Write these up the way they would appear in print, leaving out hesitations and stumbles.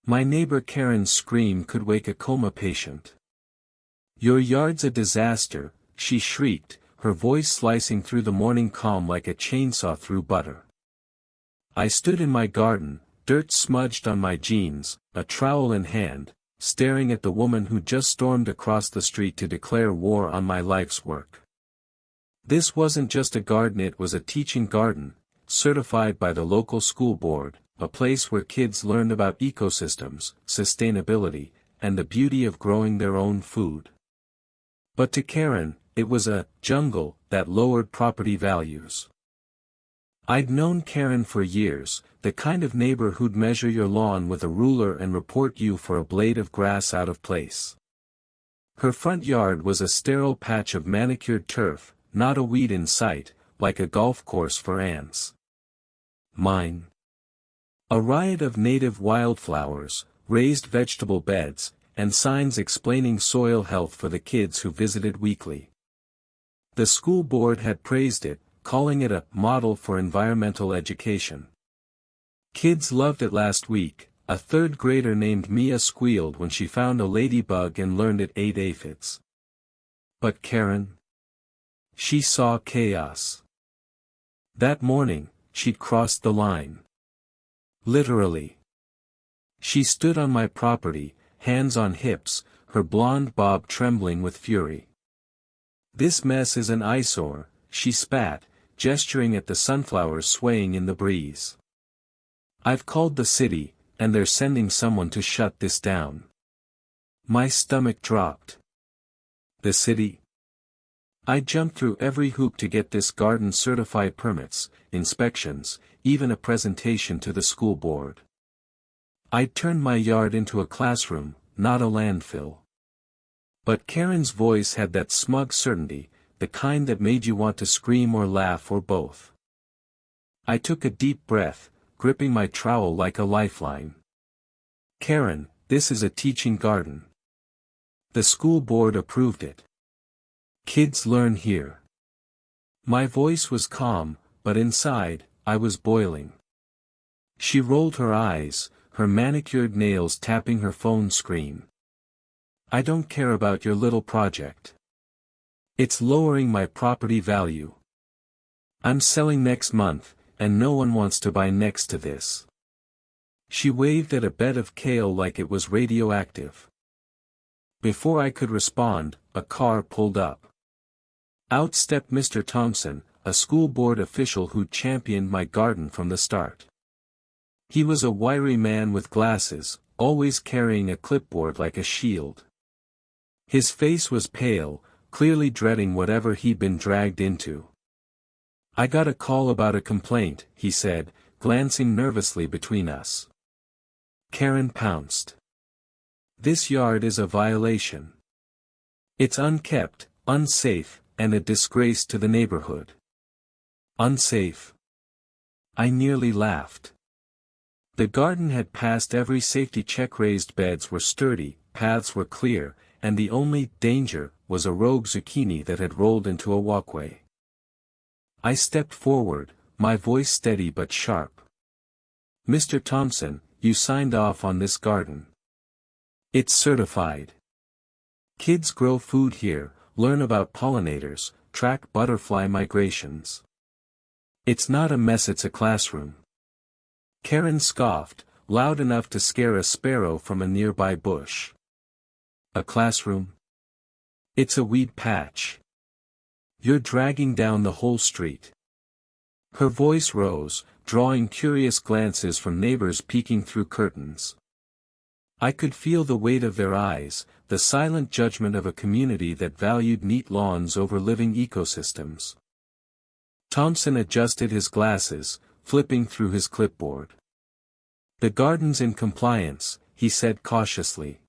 My neighbor Karen's scream could wake a coma patient. "Your yard's a disaster," she shrieked, her voice slicing through the morning calm like a chainsaw through butter. I stood in my garden, dirt smudged on my jeans, a trowel in hand, staring at the woman who just stormed across the street to declare war on my life's work. This wasn't just a garden, it was a teaching garden, certified by the local school board, a place where kids learned about ecosystems, sustainability, and the beauty of growing their own food. But to Karen, it was a jungle that lowered property values. I'd known Karen for years, the kind of neighbor who'd measure your lawn with a ruler and report you for a blade of grass out of place. Her front yard was a sterile patch of manicured turf, not a weed in sight, like a golf course for ants. Mine. A riot of native wildflowers, raised vegetable beds, and signs explaining soil health for the kids who visited weekly. The school board had praised it, calling it a model for environmental education. Kids loved it. Last week, a third grader named Mia squealed when she found a ladybug and learned it ate aphids. But Karen? She saw chaos. That morning, she'd crossed the line. Literally. She stood on my property, hands on hips, her blonde bob trembling with fury. "This mess is an eyesore," she spat, gesturing at the sunflowers swaying in the breeze. "I've called the city, and they're sending someone to shut this down." My stomach dropped. The city? I jumped through every hoop to get this garden certified, permits, inspections, even a presentation to the school board. I'd turned my yard into a classroom, not a landfill. But Karen's voice had that smug certainty, the kind that made you want to scream or laugh or both. I took a deep breath, gripping my trowel like a lifeline. "Karen, this is a teaching garden. The school board approved it. Kids learn here." My voice was calm, but inside, I was boiling. She rolled her eyes, her manicured nails tapping her phone screen. "I don't care about your little project. It's lowering my property value. I'm selling next month, and no one wants to buy next to this." She waved at a bed of kale like it was radioactive. Before I could respond, a car pulled up. Out stepped Mr. Thompson, a school board official who'd championed my garden from the start. He was a wiry man with glasses, always carrying a clipboard like a shield. His face was pale, clearly dreading whatever he'd been dragged into. "I got a call about a complaint," he said, glancing nervously between us. Karen pounced. "This yard is a violation. It's unkept, unsafe, and a disgrace to the neighborhood." Unsafe? I nearly laughed. The garden had passed every safety check. Raised beds were sturdy, paths were clear, and the only danger was a rogue zucchini that had rolled into a walkway. I stepped forward, my voice steady but sharp. "Mr. Thompson, you signed off on this garden. It's certified. Kids grow food here, learn about pollinators, track butterfly migrations. It's not a mess, it's a classroom." Karen scoffed, loud enough to scare a sparrow from a nearby bush. "A classroom? It's a weed patch. You're dragging down the whole street." Her voice rose, drawing curious glances from neighbors peeking through curtains. I could feel the weight of their eyes, the silent judgment of a community that valued neat lawns over living ecosystems. Thompson adjusted his glasses, flipping through his clipboard. "The garden's in compliance," he said cautiously.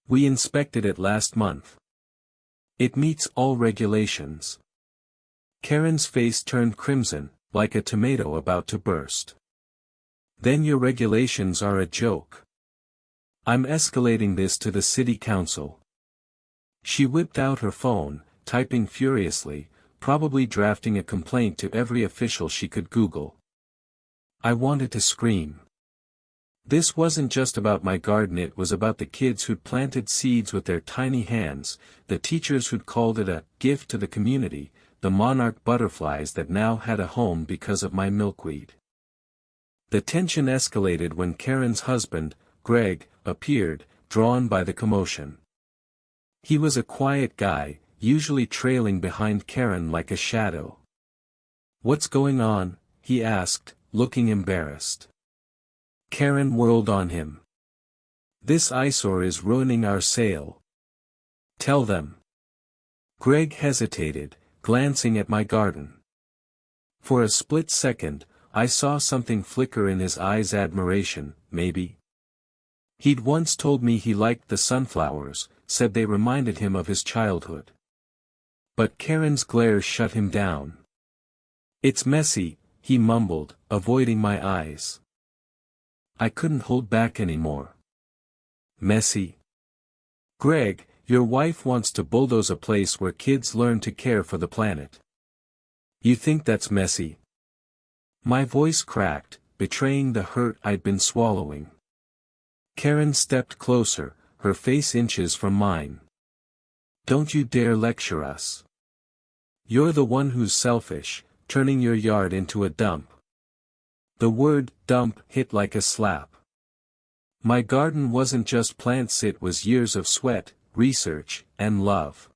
"We inspected it last month. It meets all regulations." Karen's face turned crimson, like a tomato about to burst. "Then your regulations are a joke. I'm escalating this to the city council." She whipped out her phone, typing furiously, probably drafting a complaint to every official she could Google. I wanted to scream. This wasn't just about my garden, it was about the kids who'd planted seeds with their tiny hands, the teachers who'd called it a gift to the community, the monarch butterflies that now had a home because of my milkweed. The tension escalated when Karen's husband, Greg, appeared, drawn by the commotion. He was a quiet guy, usually trailing behind Karen like a shadow. "What's going on?" he asked, looking embarrassed. Karen whirled on him. "This eyesore is ruining our sale. Tell them." Greg hesitated, glancing at my garden. For a split second, I saw something flicker in his eyes, admiration, maybe. He'd once told me he liked the sunflowers, said they reminded him of his childhood. But Karen's glare shut him down. "It's messy," he mumbled, avoiding my eyes. I couldn't hold back anymore. "Messy? Greg, your wife wants to bulldoze a place where kids learn to care for the planet. You think that's messy?" My voice cracked, betraying the hurt I'd been swallowing. Karen stepped closer, her face inches from mine. "Don't you dare lecture us. You're the one who's selfish, turning your yard into a dump." The word dump hit like a slap. My garden wasn't just plants, it was years of sweat, research, and love.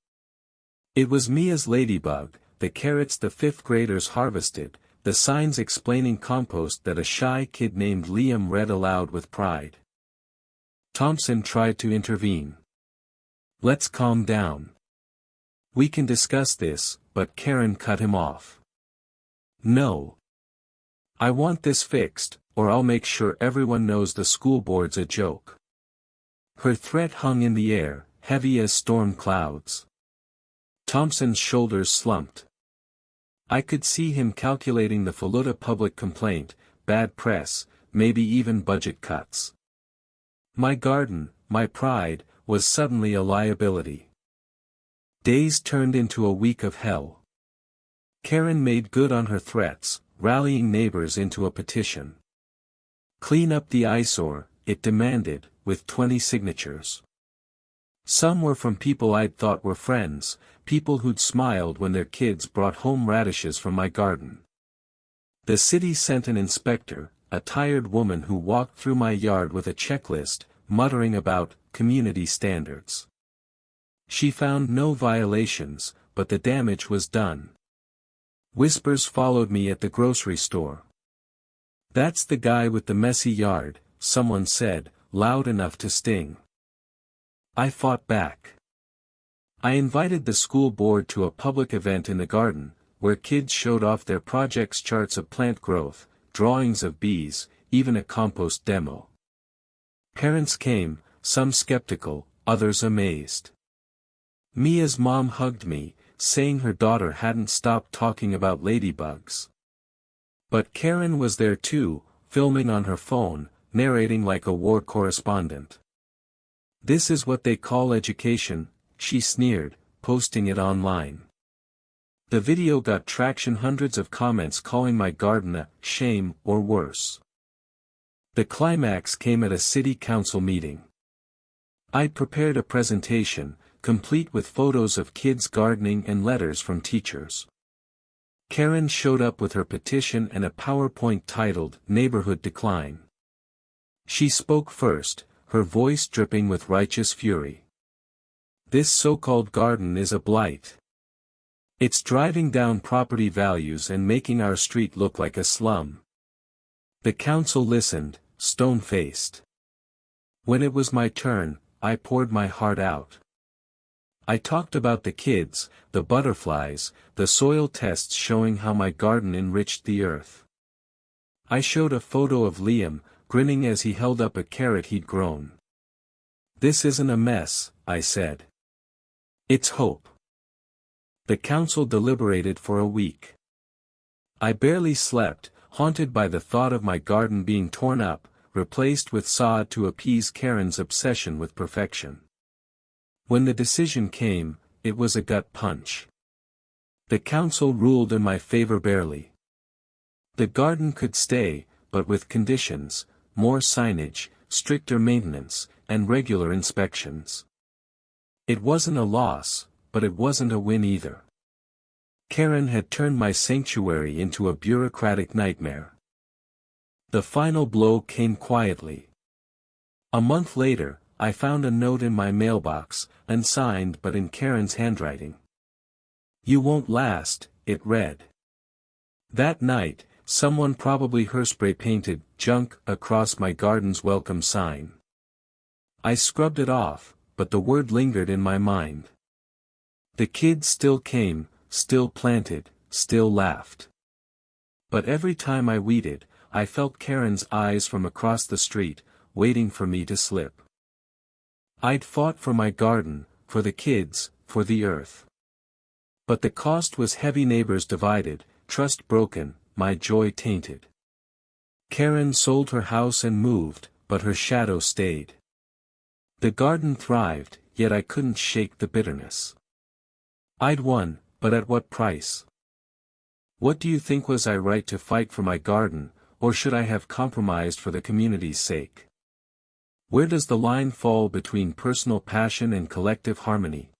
It was me as Ladybug, the carrots the fifth graders harvested, the signs explaining compost that a shy kid named Liam read aloud with pride. Thompson tried to intervene. "Let's calm down. We can discuss this," but Karen cut him off. "No. I want this fixed, or I'll make sure everyone knows the school board's a joke." Her threat hung in the air, heavy as storm clouds. Thompson's shoulders slumped. I could see him calculating the faluta public complaint, bad press, maybe even budget cuts. My garden, my pride, was suddenly a liability. Days turned into a week of hell. Karen made good on her threats, rallying neighbors into a petition. "Clean up the eyesore," it demanded, with 20 signatures. Some were from people I'd thought were friends, people who'd smiled when their kids brought home radishes from my garden. The city sent an inspector, a tired woman who walked through my yard with a checklist, muttering about community standards. She found no violations, but the damage was done. Whispers followed me at the grocery store. "That's the guy with the messy yard," someone said, loud enough to sting. I fought back. I invited the school board to a public event in the garden, where kids showed off their projects, charts of plant growth, drawings of bees, even a compost demo. Parents came, some skeptical, others amazed. Mia's mom hugged me, saying her daughter hadn't stopped talking about ladybugs. But Karen was there too, filming on her phone, narrating like a war correspondent. "This is what they call education," she sneered, posting it online. The video got traction, hundreds of comments calling my garden a shame or worse. The climax came at a city council meeting. I'd prepared a presentation, complete with photos of kids gardening and letters from teachers. Karen showed up with her petition and a PowerPoint titled "Neighborhood Decline." She spoke first, her voice dripping with righteous fury. "This so-called garden is a blight. It's driving down property values and making our street look like a slum." The council listened, stone-faced. When it was my turn, I poured my heart out. I talked about the kids, the butterflies, the soil tests showing how my garden enriched the earth. I showed a photo of Liam, grinning as he held up a carrot he'd grown. "This isn't a mess," I said. "It's hope." The council deliberated for a week. I barely slept, haunted by the thought of my garden being torn up, replaced with sod to appease Karen's obsession with perfection. When the decision came, it was a gut punch. The council ruled in my favor barely. The garden could stay, but with conditions: more signage, stricter maintenance, and regular inspections. It wasn't a loss, but it wasn't a win either. Karen had turned my sanctuary into a bureaucratic nightmare. The final blow came quietly. A month later, I found a note in my mailbox, unsigned but in Karen's handwriting. "You won't last," it read. That night, someone probably hairspray painted "junk" across my garden's welcome sign. I scrubbed it off, but the word lingered in my mind. The kids still came, still planted, still laughed. But every time I weeded, I felt Karen's eyes from across the street, waiting for me to slip. I'd fought for my garden, for the kids, for the earth. But the cost was heavy. Neighbors divided, trust broken, my joy tainted. Karen sold her house and moved, but her shadow stayed. The garden thrived, yet I couldn't shake the bitterness. I'd won, but at what price? What do you think? Was I right to fight for my garden, or should I have compromised for the community's sake? Where does the line fall between personal passion and collective harmony?